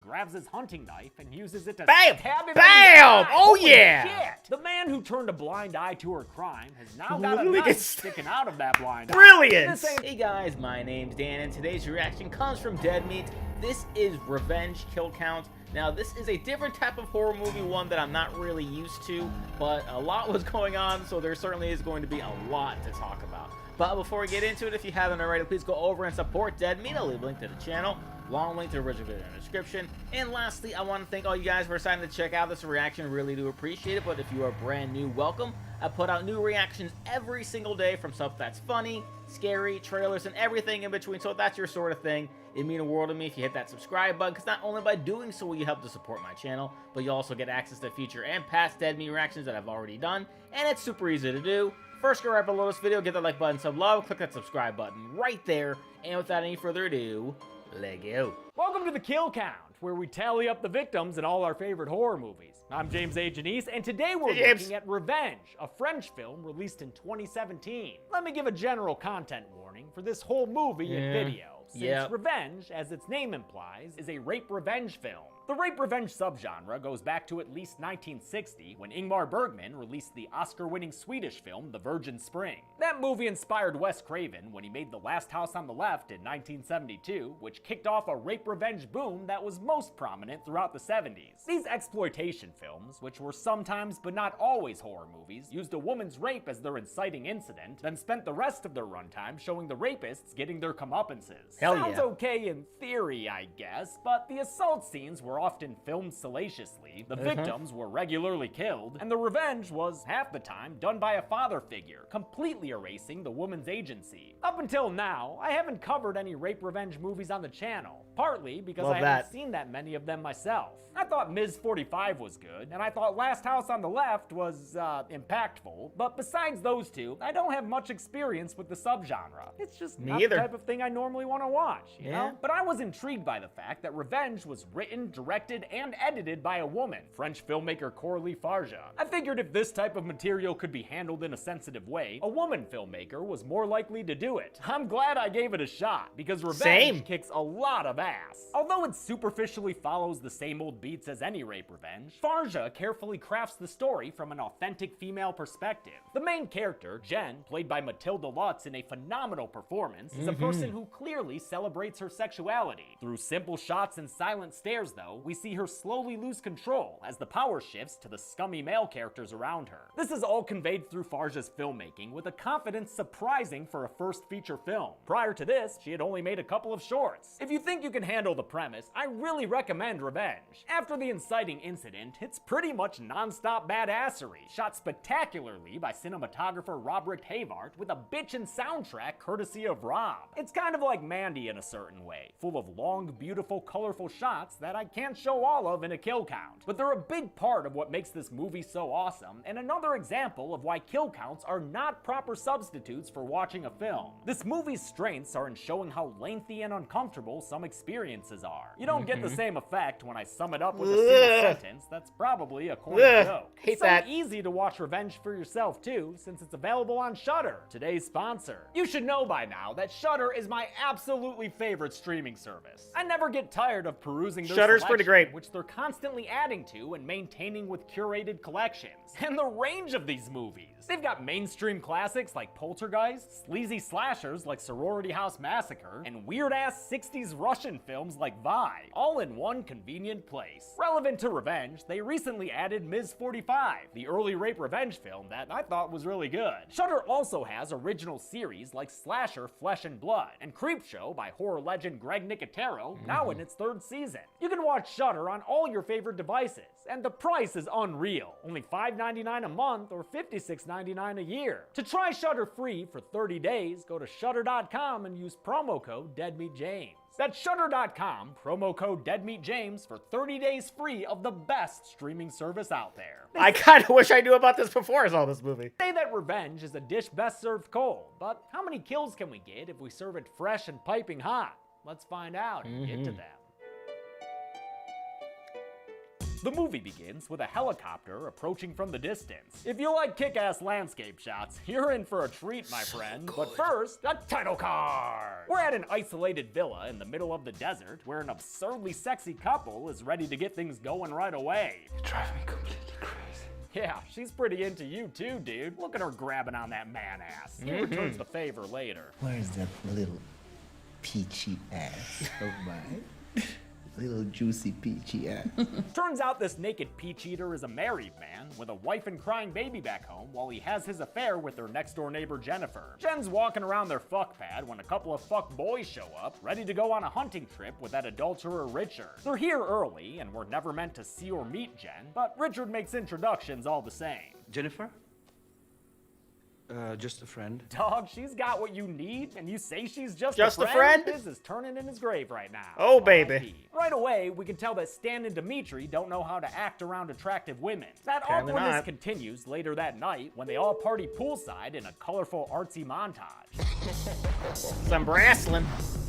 grabs his hunting knife and uses it to Bam! stab him in the Bam! eye. Oh, Holy yeah! shit! The man who turned a blind eye to her crime has now got a Literally knife gets- sticking out of that blind eye. Brilliant! This Hey guys, my name's Dan, and today's reaction comes from Dead Meat. This is Revenge Kill Count. Now, this is a different type of horror movie, one that I'm not really used to, but a lot was going on, so there certainly is going to be a lot to talk about. But before we get into it, if you haven't already, please go over and support Dead Meat. I'll leave a link to the channel, long link to the original video in the description. And lastly, I want to thank all you guys for deciding to check out this reaction. Really do appreciate it. But if you are brand new, welcome. I put out new reactions every single day from stuff that's funny, scary, trailers, and everything in between. So if that's your sort of thing, it'd mean a world to me if you hit that subscribe button, because not only by doing so will you help to support my channel, but you also get access to future and past Dead Meat reactions that I've already done, and it's super easy to do. First, go right below this video, get that like button, some love, click that subscribe button right there, and without any further ado, let's go. Welcome to the Kill Count, where we tally up the victims in all our favorite horror movies. I'm James A. Janice, and today we're looking at Revenge, a French film released in 2017. Let me give a general content warning for this whole movie and video, since Revenge, as its name implies, is a rape-revenge film. The rape-revenge subgenre goes back to at least 1960, when Ingmar Bergman released the Oscar-winning Swedish film The Virgin Spring. That movie inspired Wes Craven when he made The Last House on the Left in 1972, which kicked off a rape-revenge boom that was most prominent throughout the 70s. These exploitation films, which were sometimes but not always horror movies, used a woman's rape as their inciting incident, then spent the rest of their runtime showing the rapists getting their comeuppances. Sounds okay in theory, I guess, but the assault scenes were often filmed salaciously, the victims were regularly killed, and the revenge was, half the time, done by a father figure, completely erasing the woman's agency. Up until now, I haven't covered any rape-revenge movies on the channel, partly because I haven't seen that many of them myself. I thought Ms. 45 was good, and I thought Last House on the Left was, impactful, but besides those two, I don't have much experience with the subgenre. It's just not the type of thing I normally want to watch, you know? But I was intrigued by the fact that Revenge was written, directed, and edited by a woman, French filmmaker Coralie Farja. I figured if this type of material could be handled in a sensitive way, a woman filmmaker was more likely to do it. I'm glad I gave it a shot, because Revenge kicks a lot of ass. Although it superficially follows the same old beats as any rape revenge, Farja carefully crafts the story from an authentic female perspective. The main character, Jen, played by Matilda Lutz in a phenomenal performance, is a person who clearly celebrates her sexuality. Through simple shots and silent stares, though, we see her slowly lose control as the power shifts to the scummy male characters around her. This is all conveyed through Farja's filmmaking with a confidence surprising for a first feature film. Prior to this, she had only made a couple of shorts. If you think you can handle the premise, I really recommend Revenge. After the inciting incident, it's pretty much non-stop badassery, shot spectacularly by cinematographer Robert Havart with a bitchin' soundtrack courtesy of Rob. It's kind of like Mandy in a certain way, full of long, beautiful, colorful shots that I can't show all of in a kill count. But they're a big part of what makes this movie so awesome, and another example of why kill counts are not proper substitutes for watching a film. This movie's strengths are in showing how lengthy and uncomfortable some experiences are. You don't get the same effect when I sum it up with a single sentence that's probably a corny joke. It's so easy to watch Revenge for yourself too, since it's available on Shudder, today's sponsor. You should know by now that Shudder is my absolutely favorite streaming service. I never get tired of perusing their Shudder's pretty great, which they're constantly adding to and maintaining with curated collections. And the range of these movies. They've got mainstream classics like Poltergeist, sleazy slashers like Sorority House Massacre, and weird-ass 60s Russian films like Vi, all in one convenient place. Relevant to Revenge, they recently added Ms. 45, the early rape revenge film that I thought was really good. Shudder also has original series like Slasher Flesh and Blood, and Creepshow by horror legend Greg Nicotero, now in its 3rd season. You can watch Shudder on all your favorite devices, and the price is unreal. Only $5.99 a month or $56.99 a year. To try Shudder free for 30 days, go to Shudder.com and use promo code DeadMeatJames. That's Shudder.com, promo code DeadMeatJames for 30 days free of the best streaming service out there. I kind of wish I knew about this before I saw this movie. They say that Revenge is a dish best served cold, but how many kills can we get if we serve it fresh and piping hot? Let's find out and get to them. The movie begins with a helicopter approaching from the distance. If you like kick-ass landscape shots, you're in for a treat, my friend. But first, a title card! We're at an isolated villa in the middle of the desert where an absurdly sexy couple is ready to get things going right away. You drive me completely crazy. Yeah, she's pretty into you too, dude. Look at her grabbing on that man ass. He returns the favor later. Where's that little peachy ass of mine? Little juicy peachy ass. Turns out this naked peach eater is a married man with a wife and crying baby back home while he has his affair with their next door neighbor Jennifer. Jen's walking around their fuck pad when a couple of fuck boys show up, ready to go on a hunting trip with that adulterer Richard. They're here early and were never meant to see or meet Jen, but Richard makes introductions all the same. Jennifer? Just a friend. Dog, she's got what you need, and you say she's just a friend? This is turning in his grave right now. Oh, baby. R.I.P. Right away, we can tell that Stan and Dimitri don't know how to act around attractive women. That Apparently awkwardness not. continues later that night when they all party poolside in a colorful artsy montage. Some wrestling.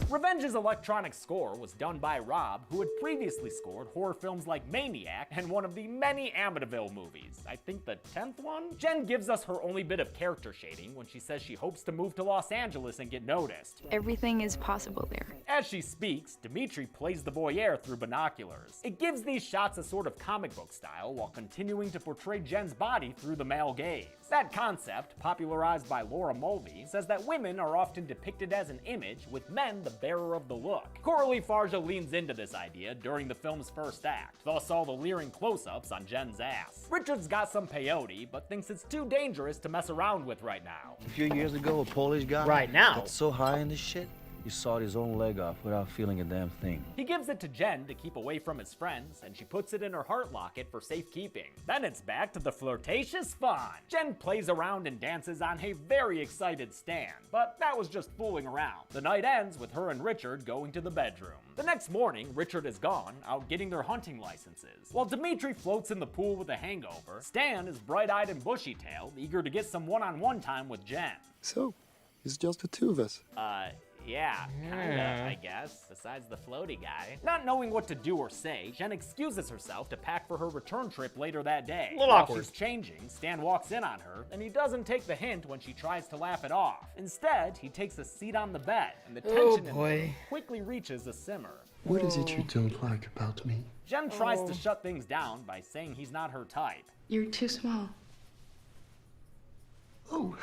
Revenge's electronic score was done by Rob, who had previously scored horror films like Maniac and one of the many Amityville movies. I think the 10th one? Jen gives us her only bit of character shading when she says she hopes to move to Los Angeles and get noticed. Everything is possible there. As she speaks, Dimitri plays the voyeur through binoculars. It gives these shots a sort of comic book style while continuing to portray Jen's body through the male gaze. That concept, popularized by Laura Mulvey, says that women are often depicted as an image, with men the bearer of the look. Coralie Farja leans into this idea during the film's first act, thus all the leering close-ups on Jen's ass. Richard's got some peyote, but thinks it's too dangerous to mess around with right now. A few years ago, a Polish guy Right now. got so high in this shit, he sawed his own leg off without feeling a damn thing. He gives it to Jen to keep away from his friends, and she puts it in her heart locket for safekeeping. Then it's back to the flirtatious fun. Jen plays around and dances on a very excited Stan, but that was just fooling around. The night ends with her and Richard going to the bedroom. The next morning, Richard is gone, out getting their hunting licenses. While Dimitri floats in the pool with a hangover, Stan is bright-eyed and bushy-tailed, eager to get some one-on-one time with Jen. So, it's just the two of us. Yeah, kinda, I guess, besides the floaty guy. Not knowing what to do or say, Jen excuses herself to pack for her return trip later that day. Little While awkward. she's changing, Stan walks in on her, and he doesn't take the hint when she tries to laugh it off. Instead, he takes a seat on the bed, and the tension in boy. him quickly reaches a simmer. What is it you don't like about me? Jen tries to shut things down by saying he's not her type. You're too small. Oh,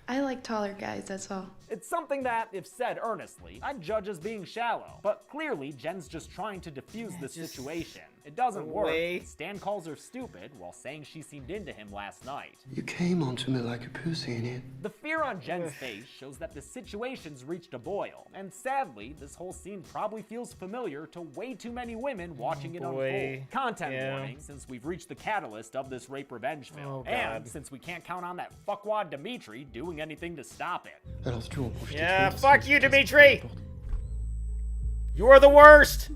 I like taller guys, that's all. It's something that, if said earnestly, I'd judge as being shallow. But clearly, Jen's just trying to diffuse this situation. It doesn't work. Wait. Stan calls her stupid while saying she seemed into him last night. you came onto me like a pussy in it. The fear on Jen's face shows that the situation's reached a boil, and sadly, this whole scene probably feels familiar to way too many women watching it boy. unfold. Content Yeah. warning, since we've reached the catalyst of this rape revenge film, Oh, and God. since we can't count on that fuckwad Dimitri doing anything to stop it. Yeah, fuck you, Dimitri! You're the worst!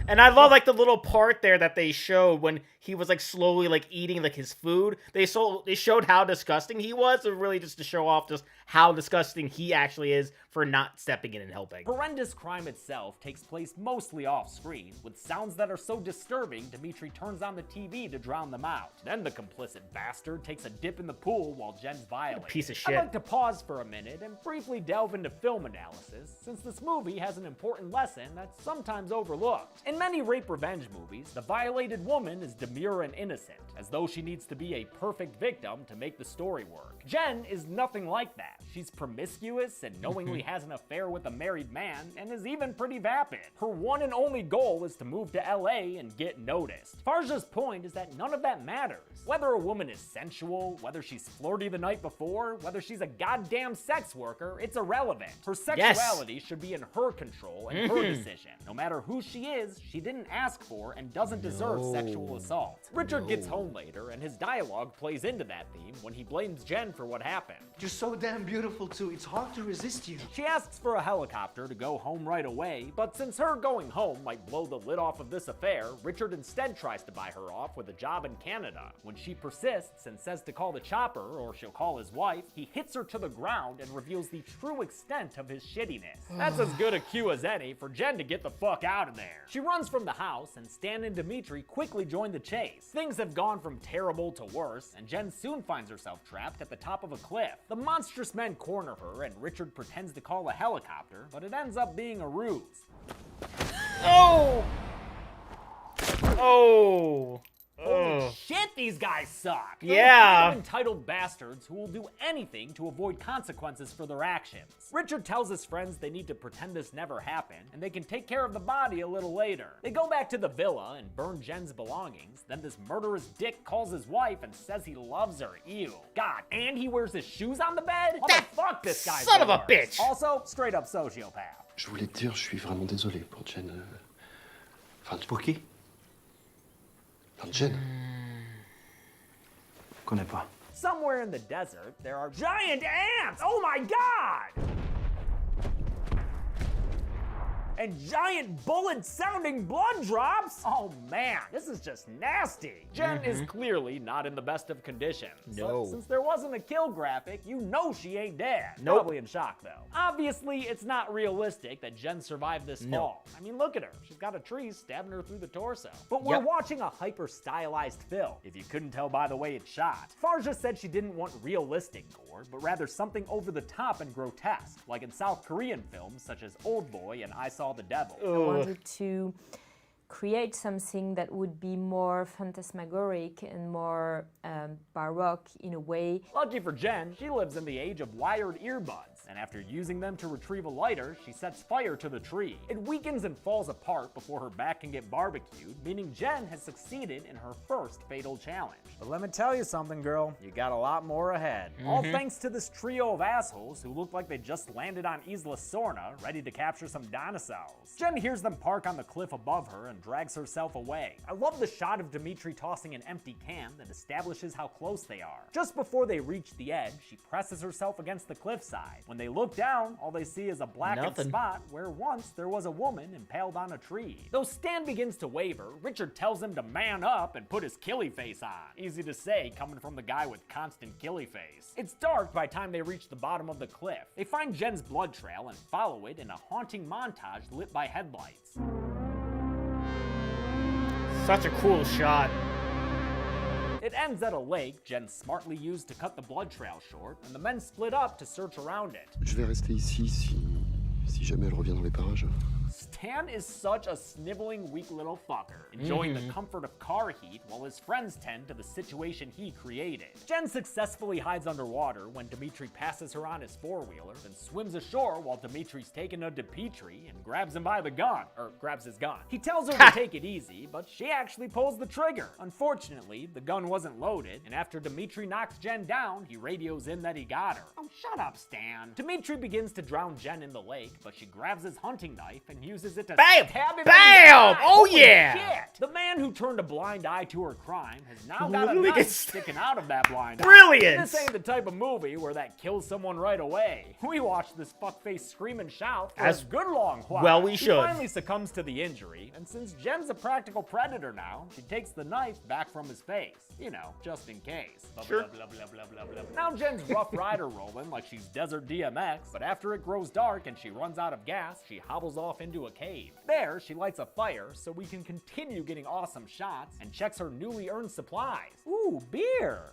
And I love like the little part there that they showed when he was like slowly like eating like his food. They showed how disgusting he was, or really just to show off just how disgusting he actually is for not stepping in and helping. Horrendous crime itself takes place mostly off-screen, with sounds that are so disturbing Dimitri turns on the TV to drown them out. Then the complicit bastard takes a dip in the pool while Jen's violated. Piece of I'd shit. like to pause for a minute and briefly delve into film analysis, since this movie has an important lesson that's sometimes overlooked. In many rape revenge movies, the violated woman is demure and innocent, as though she needs to be a perfect victim to make the story work. Jen is nothing like that. She's promiscuous and knowingly has an affair with a married man, and is even pretty vapid. Her one and only goal is to move to LA and get noticed. Farja's point is that none of that matters. Whether a woman is sensual, whether she's flirty the night before, whether she's a goddamn sex worker, it's irrelevant. Her sexuality should be in her control and her decision. No matter who she is, she didn't ask for and doesn't deserve sexual assault. fault. Richard gets home later, and his dialogue plays into that theme when he blames Jen for what happened. You're so damn beautiful too. It's hard to resist you. She asks for a helicopter to go home right away, but since her going home might blow the lid off of this affair, Richard instead tries to buy her off with a job in Canada. When she persists and says to call the chopper or she'll call his wife, he hits her to the ground and reveals the true extent of his shittiness. That's as good a cue as any for Jen to get the fuck out of there. She runs from the house, and Stan and Dimitri quickly join the chase. Things have gone from terrible to worse, and Jen soon finds herself trapped at the top of a cliff. The monstrous men corner her, and Richard pretends to call a helicopter, but it ends up being a ruse. Oh! Oh! Holy shit, these guys suck! They're Yeah. the kind of entitled bastards who will do anything to avoid consequences for their actions. Richard tells his friends they need to pretend this never happened, and they can take care of the body a little later. They go back to the villa and burn Jen's belongings, then this murderous dick calls his wife and says he loves her. Ew. God, and he wears his shoes on the bed? What the fuck, this guy's son the of a worst. bitch. Also, straight up sociopath. Je voulais te dire, je suis vraiment désolé pour Jen. Enfin, pour qui? Enfin, Jen. Connais pas. Somewhere in the desert, there are giant ants! Oh my god! And giant bullet-sounding blood drops? Oh man, this is just nasty. Jen is clearly not in the best of conditions. No. But since there wasn't a kill graphic, you know she ain't dead. Nope. Probably in shock though. Obviously, it's not realistic that Jen survived this fall. I mean, look at her. She's got a tree stabbing her through the torso. But we're watching a hyper-stylized film, if you couldn't tell by the way it's shot. Farja said she didn't want realistic gore, but rather something over the top and grotesque, like in South Korean films such as Oldboy and I Saw the Devil. I wanted to create something that would be more phantasmagoric and more baroque in a way. Lucky for Jen, she lives in the age of wired earbuds, and after using them to retrieve a lighter, she sets fire to the tree. It weakens and falls apart before her back can get barbecued, meaning Jen has succeeded in her first fatal challenge. But let me tell you something, girl, you got a lot more ahead. All thanks to this trio of assholes who look like they just landed on Isla Sorna, ready to capture some dinosaurs. Jen hears them park on the cliff above her and drags herself away. I love the shot of Dimitri tossing an empty can that establishes how close they are. Just before they reach the edge, she presses herself against the cliffside. When they look down, all they see is a blackened spot where once there was a woman impaled on a tree. Though Stan begins to waver, Richard tells him to man up and put his killy face on. Easy to say coming from the guy with constant killy face. It's dark by the time they reach the bottom of the cliff. They find Jen's blood trail and follow it in a haunting montage lit by headlights. Such a cool shot. It ends at a lake Jen smartly used to cut the blood trail short, and the men split up to search around it. Je vais rester ici si jamais elle revient dans les parages. Stan is such a sniveling, weak little fucker, enjoying the comfort of car heat while his friends tend to the situation he created. Jen successfully hides underwater when Dimitri passes her on his four-wheeler, then swims ashore while Dimitri's taking a Dimitri and grabs him by the gun, or grabs his gun. He tells her to take it easy, but she actually pulls the trigger. Unfortunately, the gun wasn't loaded, and after Dimitri knocks Jen down, he radios in that he got her. Oh, shut up, Stan. Dimitri begins to drown Jen in the lake, but she grabs his hunting knife and uses it to Bam! stab him in the Bam! eye. Oh, Holy yeah! shit. The man who turned a blind eye to her crime has now got a Literally knife gets- sticking out of that blind eye. Brilliant! This ain't the type of movie where that kills someone right away. We watch this fuckface scream and shout for As a good long while. well we He should. finally succumbs to the injury, and since Jen's a practical predator now, she takes the knife back from his face. You know, just in case. Blah, Sure. blah, blah, blah, blah, blah, blah. Now Jen's Rough Rider rolling like she's Desert DMX, but after it grows dark and she runs out of gas, she hobbles off into a cave. There, she lights a fire so we can continue getting awesome shots and checks her newly earned supplies. Ooh, beer.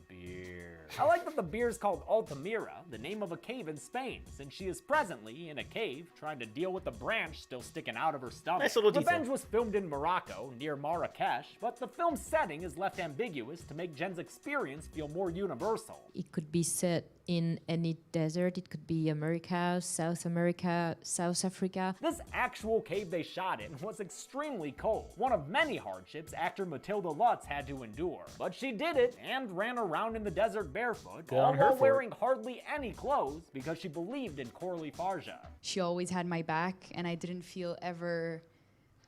Beer. I like that the beer is called Altamira, the name of a cave in Spain, since she is presently in a cave trying to deal with the branch still sticking out of her stomach. Nice little detail. Revenge was filmed in Morocco, near Marrakesh, but the film's setting is left ambiguous to make Jen's experience feel more universal. It could be set in any desert. It could be America, South Africa. This actual cave they shot in was extremely cold, one of many hardships actor Matilda Lutz had to endure. But she did it and ran around in the desert barefoot, Good all on her while for it. wearing hardly any clothes because she believed in Corley Farja. She always had my back, and I didn't feel ever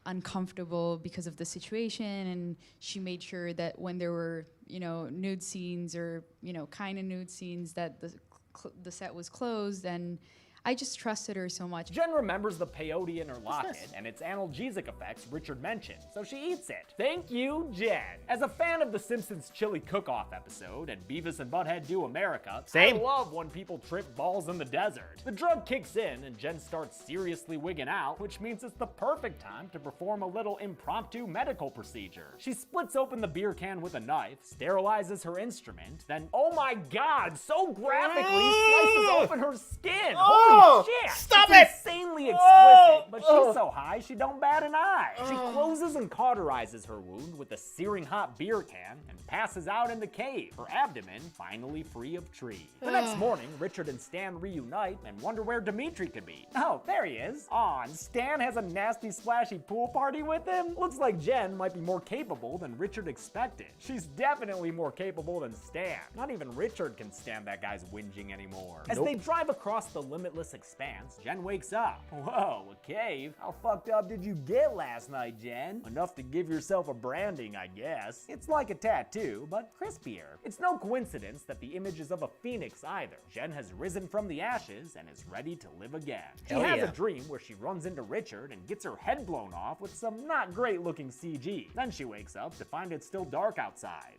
uncomfortable because of the situation, and she made sure that when there were, you know, nude scenes or, you know, kind of nude scenes, that the set was closed, and I just trusted her so much. Jen remembers the peyote in her locket and its analgesic effects Richard mentioned, so she eats it. Thank you, Jen. As a fan of the Simpsons Chili Cook-Off episode and Beavis and Butthead Do America, I love when people trip balls in the desert. The drug kicks in and Jen starts seriously wigging out, which means it's the perfect time to perform a little impromptu medical procedure. She splits open the beer can with a knife, sterilizes her instrument, then, oh my god, so graphically slices open her skin. Holy shit! Stop it's it! Insanely explicit, but she's so high she don't bat an eye. She closes and cauterizes her wound with a searing hot beer can and passes out in the cave, her abdomen finally free of tree. The next morning, Richard and Stan reunite and wonder where Dimitri could be. Oh, there he is. Aw, and Stan has a nasty splashy pool party with him? Looks like Jen might be more capable than Richard expected. She's definitely more capable than Stan. Not even Richard can stand that guy's whinging anymore. As they drive across the limitless expanse, Jen wakes up. Whoa, a cave? How fucked up did you get last night, Jen? Enough to give yourself a branding, I guess. It's like a tattoo, but crispier. It's no coincidence that the image is of a phoenix either. Jen has risen from the ashes and is ready to live again. She has a dream where she runs into Richard and gets her head blown off with some not great looking CG. Then she wakes up to find it's still dark outside.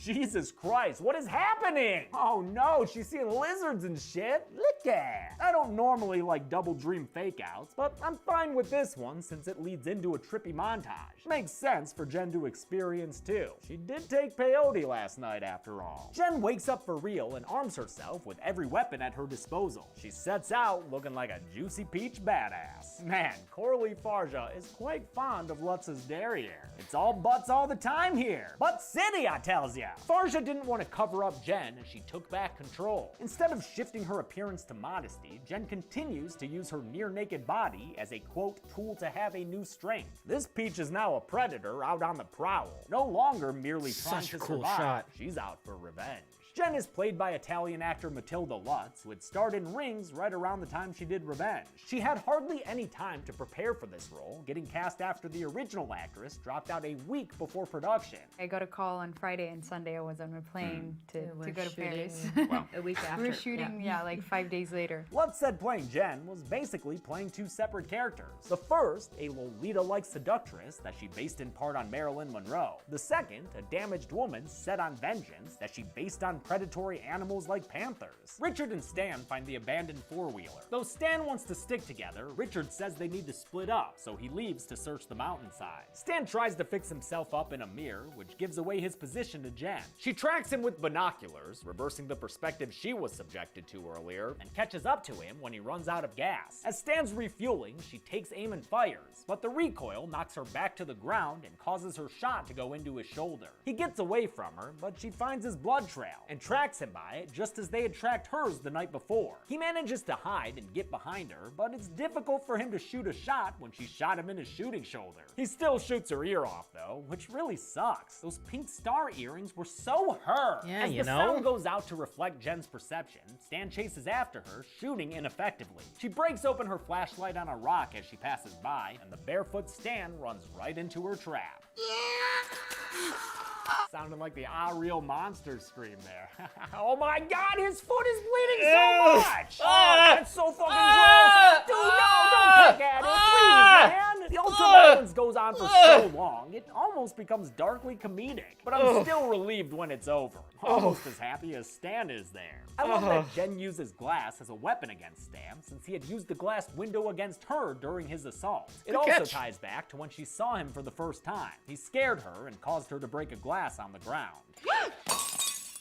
Jesus Christ, what is happening? Oh no, she's seeing lizards and shit. Look at. I don't normally like double dream fake outs, but I'm fine with this one since it leads into a trippy montage. Makes sense for Jen to experience too. She did take peyote last night after all. Jen wakes up for real and arms herself with every weapon at her disposal. She sets out looking like a juicy peach badass. Man, Coralie Farja is quite fond of Lutz's derriere. It's all butts all the time here. Butt City, I tells ya. Farja didn't want to cover up Jen and she took back control. Instead of shifting her appearance to modesty, Jen continues to use her near-naked body as a, quote, tool to have a new strength. This peach is now a predator out on the prowl, no longer merely trying to survive. She's out for revenge. Jen is played by Italian actor Matilda Lutz, who had starred in Rings right around the time she did Revenge. She had hardly any time to prepare for this role, getting cast after the original actress dropped out a week before production. I got a call on Friday and Sunday I was on a plane to go to Paris. Well, a week after. We were shooting, like 5 days later. Lutz said playing Jen was basically playing two separate characters. The first, a Lolita-like seductress that she based in part on Marilyn Monroe. The second, a damaged woman set on vengeance that she based on predatory animals like panthers. Richard and Stan find the abandoned four-wheeler. Though Stan wants to stick together, Richard says they need to split up, so he leaves to search the mountainside. Stan tries to fix himself up in a mirror, which gives away his position to Jen. She tracks him with binoculars, reversing the perspective she was subjected to earlier, and catches up to him when he runs out of gas. As Stan's refueling, she takes aim and fires, but the recoil knocks her back to the ground and causes her shot to go into his shoulder. He gets away from her, but she finds his blood trail and tracks him by it just as they had tracked hers the night before. He manages to hide and get behind her, but it's difficult for him to shoot a shot when she shot him in his shooting shoulder. He still shoots her ear off though, which really sucks. Those pink star earrings were so her. Yeah, as the sound goes out to reflect Jen's perception, Stan chases after her, shooting ineffectively. She breaks open her flashlight on a rock as she passes by, and the barefoot Stan runs right into her trap. Sounding like the Real Monster scream there. Oh my god, his foot is bleeding so much! Oh, that's so fucking gross! Dude, no, don't pick at it, please, man! The ultraviolence goes on for so long, it almost becomes darkly comedic. But I'm still relieved when it's over. Almost as happy as Stan is there. I love that Jen uses glass as a weapon against Stan, since he had used the glass window against her during his assault. It also ties back to when she saw him for the first time. He scared her and caused her to break a glass on the ground.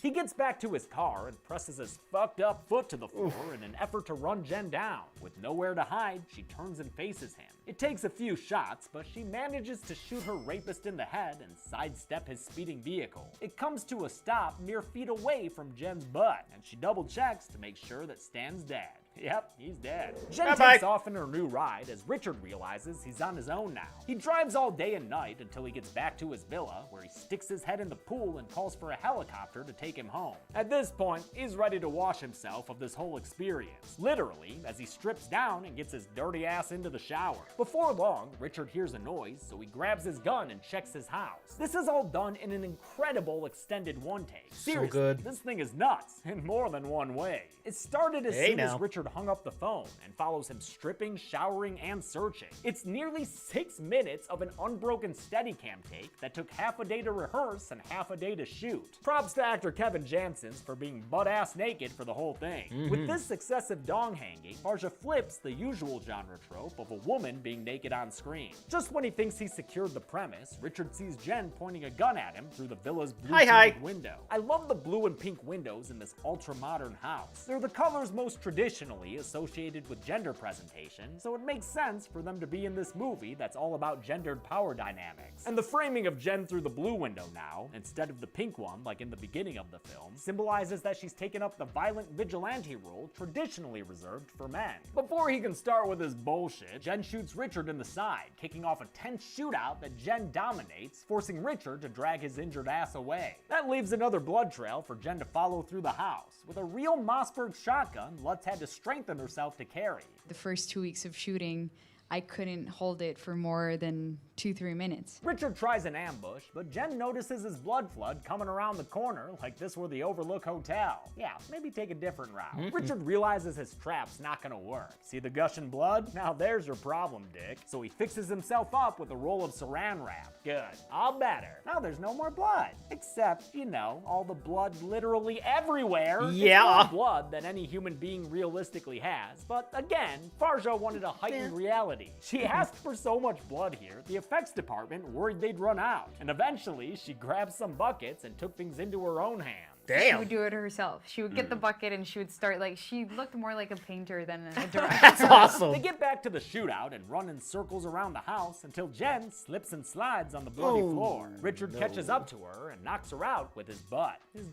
He gets back to his car and presses his fucked up foot to the floor in an effort to run Jen down. With nowhere to hide, she turns and faces him. It takes a few shots, but she manages to shoot her rapist in the head and sidestep his speeding vehicle. It comes to a stop mere feet away from Jen's butt, and she double checks to make sure that Stan's dead. Yep, he's dead. Jen Bye-bye. takes off in her new ride as Richard realizes he's on his own now. He drives all day and night until he gets back to his villa, where he sticks his head in the pool and calls for a helicopter to take him home. At this point, he's ready to wash himself of this whole experience, literally, as he strips down and gets his dirty ass into the shower. Before long, Richard hears a noise, so he grabs his gun and checks his house. This is all done in an incredible extended one take. Seriously, good. this thing is nuts in more than one way. It started as soon as Richard hung up the phone and follows him stripping, showering, and searching. It's nearly 6 minutes of an unbroken Steadicam take that took half a day to rehearse and half a day to shoot. Props to actor Kevin Janssens for being butt-ass naked for the whole thing. With this successive dong hanging, Farja flips the usual genre trope of a woman being naked on screen. Just when he thinks he's secured the premise, Richard sees Jen pointing a gun at him through the villa's blue window. I love the blue and pink windows in this ultra-modern house. They're the colors most traditionally associated with gender presentation, so it makes sense for them to be in this movie that's all about gendered power dynamics. And the framing of Jen through the blue window now, instead of the pink one like in the beginning of the film, symbolizes that she's taken up the violent vigilante role traditionally reserved for men. Before he can start with his bullshit, Jen shoots Richard in the side, kicking off a tense shootout that Jen dominates, forcing Richard to drag his injured ass away. That leaves another blood trail for Jen to follow through the house, with a real Mossberg shotgun Lutz had to strengthen herself to carry. The first 2 weeks of shooting, I couldn't hold it for more than 2-3 minutes. Richard tries an ambush, but Jen notices his blood flood coming around the corner like this were the Overlook Hotel. Yeah, maybe take a different route. Richard realizes his trap's not gonna work. See the gushing blood? Now there's your problem, Dick. So he fixes himself up with a roll of saran wrap. Good. All better. Now there's no more blood. Except, you know, all the blood literally everywhere. Yeah. It's more blood than any human being realistically has. But again, Farja wanted a heightened reality. She asked for so much blood here, the effects department worried they'd run out. And eventually, she grabbed some buckets and took things into her own hands. She would do it herself. She would get the bucket and she would start, like, she looked more like a painter than a director. That's awesome. They get back to the shootout and run in circles around the house until Jen slips and slides on the bloody floor. Richard catches up to her and knocks her out with his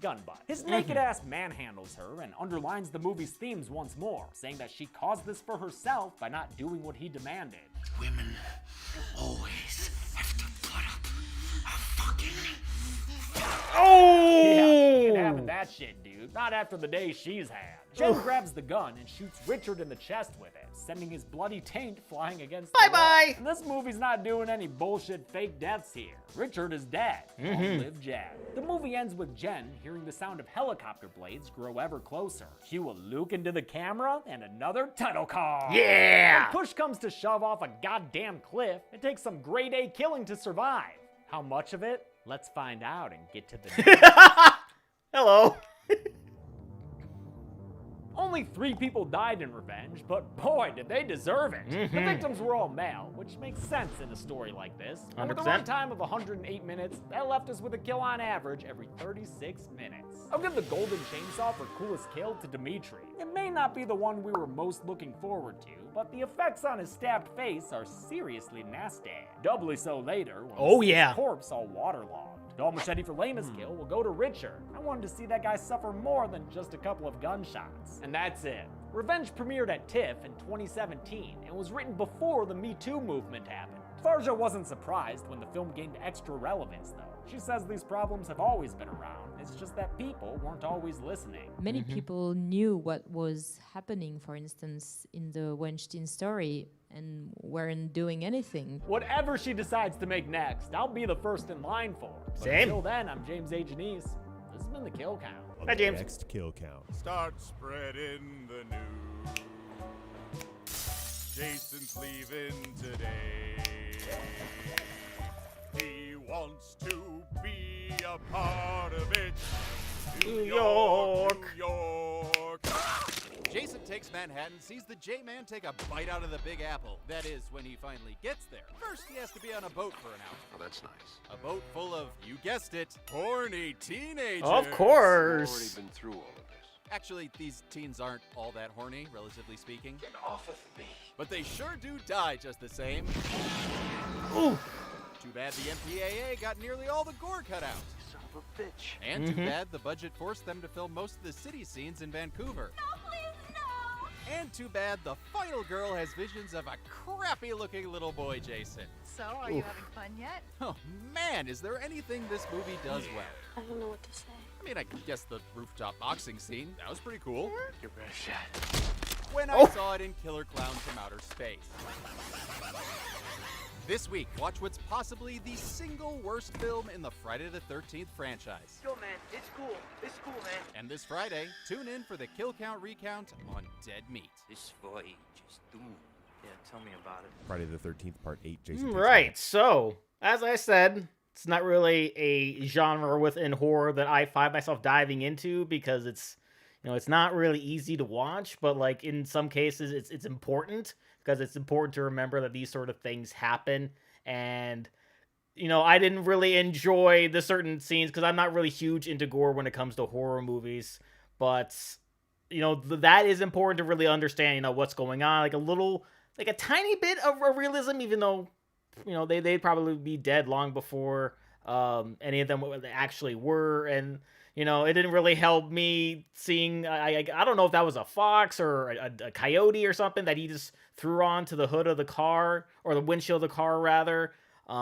gun butt. His naked ass manhandles her and underlines the movie's themes once more, saying that she caused this for herself by not doing what he demanded. Women always have to put up a fucking Yeah, ain't having that shit, dude. Not after the day she's had. Jen grabs the gun and shoots Richard in the chest with it, sending his bloody taint flying against the wall. And this movie's not doing any bullshit fake deaths here. Richard is dead. Long live Jen. The movie ends with Jen hearing the sound of helicopter blades grow ever closer. Cue a Luke into the camera and another title card. Yeah! When push comes to shove off a goddamn cliff, it takes some grade A killing to survive. How much of it? Let's find out and get to the Hello. Only 3 people died in Revenge, but boy, did they deserve it. The victims were all male, which makes sense in a story like this. And with a 100%. runtime of 108 minutes, that left us with a kill on average every 36 minutes. I'll give the golden chainsaw for coolest kill to Dimitri. It may not be the one we were most looking forward to, but the effects on his stabbed face are seriously nasty. Doubly so later when his corpse all waterlogged. Dull machete for lamest kill will go to Richard. I wanted to see that guy suffer more than just a couple of gunshots. And that's it. Revenge premiered at TIFF in 2017 and was written before the Me Too movement happened. Farja wasn't surprised when the film gained extra relevance, though. She says these problems have always been around, it's just that people weren't always listening. Many people knew what was happening, for instance, in the Weinstein story, and weren't doing anything. Whatever she decides to make next, I'll be the first in line for. But until then, I'm James A. Janice. This has been the Kill Count. Hi, James. Next Kill Count. Start spreading the news. Jason's leaving today. He wants to be a part of it. New York. New York. Jason takes Manhattan, sees the J-Man take a bite out of the Big Apple. That is, when he finally gets there. First, he has to be on a boat for an hour. Oh, that's nice. A boat full of, you guessed it, horny teenagers. Of course. I've already been through all of this. Actually, these teens aren't all that horny, relatively speaking. Get off of me. But they sure do die just the same. Ooh. Too bad the MPAA got nearly all the gore cut out. Son of a bitch. And too bad the budget forced them to film most of the city scenes in Vancouver. No, please, no! And too bad the final girl has visions of a crappy-looking little boy, Jason. So, are you having fun yet? Oh man, is there anything this movie does well? I don't know what to say. I mean, I guess the rooftop boxing scene, that was pretty cool. Your best shot. When I saw it in Killer Clowns from Outer Space. This week, watch what's possibly the single worst film in the Friday the 13th franchise. Yo, man, it's cool. It's cool, man. And this Friday, tune in for the Kill Count Recount on Dead Meat. This voyage is doomed. Yeah, tell me about it. Friday the 13th, Part 8, Jason. Right, so, as I said, it's not really a genre within horror that I find myself diving into because it's, you know, it's not really easy to watch, but like in some cases it's important because it's important to remember that these sort of things happen. And, you know, I didn't really enjoy the certain scenes because I'm not really huge into gore when it comes to horror movies, but, you know, that is important to really understand, you know, what's going on, like a tiny bit of realism, even though, you know, they'd probably be dead long before any of them actually were. And, you know, it didn't really help me seeing, I don't know if that was a fox or a coyote or something that he just threw onto the hood of the car, or the windshield of the car, rather. The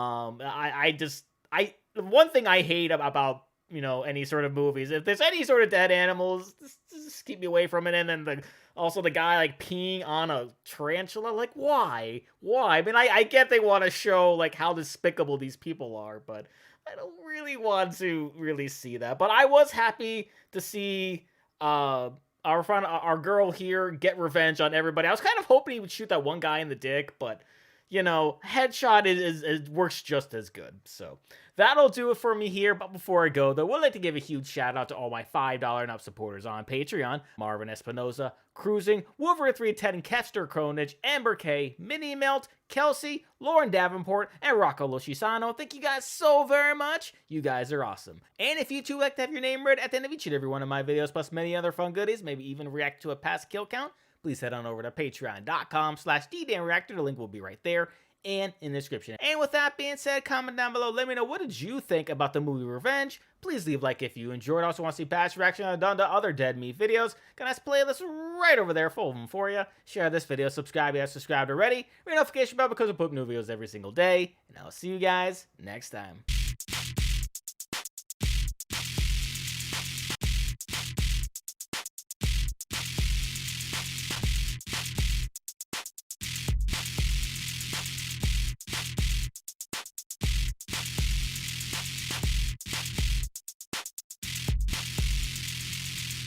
one thing I hate about, you know, any sort of movies, if there's any sort of dead animals, just keep me away from it. And then also the guy, like, peeing on a tarantula, like, why? I mean, I get they want to show, like, how despicable these people are, but I don't really want to really see that. But I was happy to see our girl here get revenge on everybody. I was kind of hoping he would shoot that one guy in the dick, but, you know, headshot is works just as good. So that'll do it for me here. But before I go, though, we'd like to give a huge shout out to all my $5 and up supporters on Patreon: Marvin Espinoza, Cruising, Wolverine 310, Kester Kronich, Amber K, Minnie Melt, Kelsey, Lauren Davenport, and Rocco Loshisano. Thank you guys so very much. You guys are awesome. And if you too like to have your name read at the end of each and every one of my videos, plus many other fun goodies, maybe even react to a past kill count, please head on over to patreon.com/DDanReactor. The link will be right there and in the description. And with that being said, comment down below. Let me know, what did you think about the movie Revenge? Please leave a like if you enjoyed. Also want to see past reaction I've done to other Dead Meat videos. Got a nice playlist right over there full of them for you. Share this video, subscribe if you haven't subscribed already. Ring notification bell because I put new videos every single day. And I'll see you guys next time.